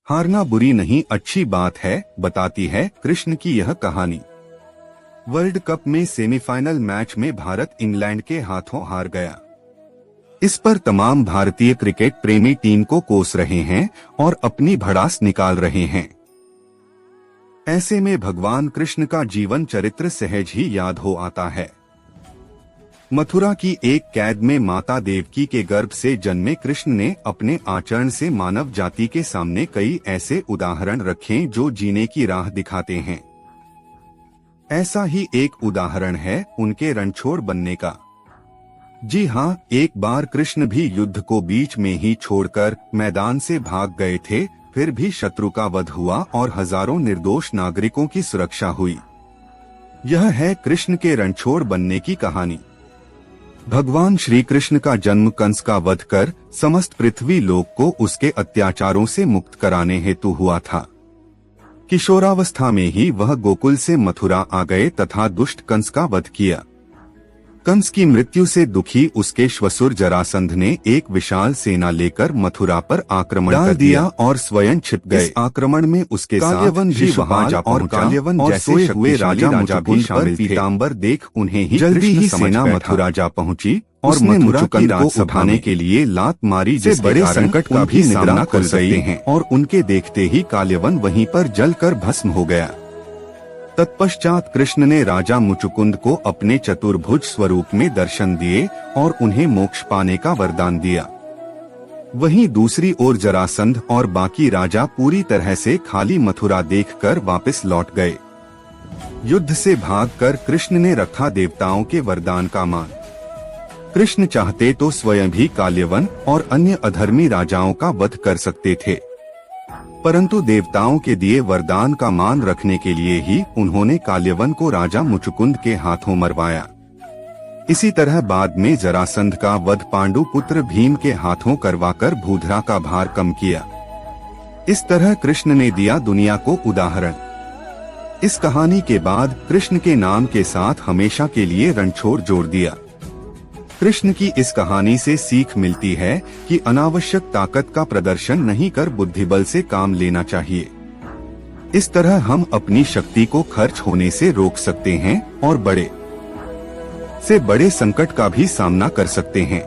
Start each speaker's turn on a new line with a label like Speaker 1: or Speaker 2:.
Speaker 1: हारना बुरी नहीं अच्छी बात है, बताती है कृष्ण की यह कहानी। वर्ल्ड कप में सेमीफाइनल मैच में भारत इंग्लैंड के हाथों हार गया। इस पर तमाम भारतीय क्रिकेट प्रेमी टीम को कोस रहे हैं और अपनी भड़ास निकाल रहे हैं। ऐसे में भगवान कृष्ण का जीवन चरित्र सहज ही याद हो आता है। मथुरा की एक कैद में माता देवकी के गर्भ से जन्मे कृष्ण ने अपने आचरण से मानव जाति के सामने कई ऐसे उदाहरण रखे जो जीने की राह दिखाते हैं। ऐसा ही एक उदाहरण है उनके रणछोड़ बनने का। जी हाँ, एक बार कृष्ण भी युद्ध को बीच में ही छोड़कर मैदान से भाग गए थे, फिर भी शत्रु का वध हुआ और हजारों निर्दोष नागरिकों की सुरक्षा हुई। यह है कृष्ण के रणछोड़ बनने की कहानी। भगवान श्री कृष्ण का जन्म कंस का वध कर समस्त पृथ्वी लोक को उसके अत्याचारों से मुक्त कराने हेतु हुआ था। किशोरावस्था में ही वह गोकुल से मथुरा आ गए तथा दुष्ट कंस का वध किया। कंस की मृत्यु से दुखी उसके श्वसुर जरासंध ने एक विशाल सेना लेकर मथुरा पर आक्रमण कर दिया और स्वयं छिप गए। इस आक्रमण में उसके काल्यवन भी वहां जा और काल्यवन जैसे हुए राजा भी शामिल थे। पीताम्बर देख उन्हें ही जल्दी ही सेना मथुरा जा पहुंची और मथुरा की राजसभा के लिए लात मारी, जिससे बड़े संकट का भी सामना कर सकते हैं। और उनके देखते ही काल्यवन वहीं पर जलकर भस्म हो गया। तत्पश्चात कृष्ण ने राजा मुचुकुंद को अपने चतुर्भुज स्वरूप में दर्शन दिए और उन्हें मोक्ष पाने का वरदान दिया। वहीं दूसरी ओर जरासंध और बाकी राजा पूरी तरह से खाली मथुरा देखकर वापस लौट गए। युद्ध से भागकर कृष्ण ने रखा देवताओं के वरदान का मान। कृष्ण चाहते तो स्वयं भी काल्यवन और अन्य अधर्मी राजाओं का वध कर सकते थे, परंतु देवताओं के दिए वरदान का मान रखने के लिए ही उन्होंने काल्यवन को राजा मुचुकुंद के हाथों मरवाया। इसी तरह बाद में जरासंध का वध पांडु पुत्र भीम के हाथों करवाकर भूधरा का भार कम किया। इस तरह कृष्ण ने दिया दुनिया को उदाहरण। इस कहानी के बाद कृष्ण के नाम के साथ हमेशा के लिए रणछोड़ जोड़ दिया। कृष्ण की इस कहानी से सीख मिलती है कि अनावश्यक ताकत का प्रदर्शन नहीं कर बुद्धिबल से काम लेना चाहिए। इस तरह हम अपनी शक्ति को खर्च होने से रोक सकते हैं और बड़े से बड़े संकट का भी सामना कर सकते हैं।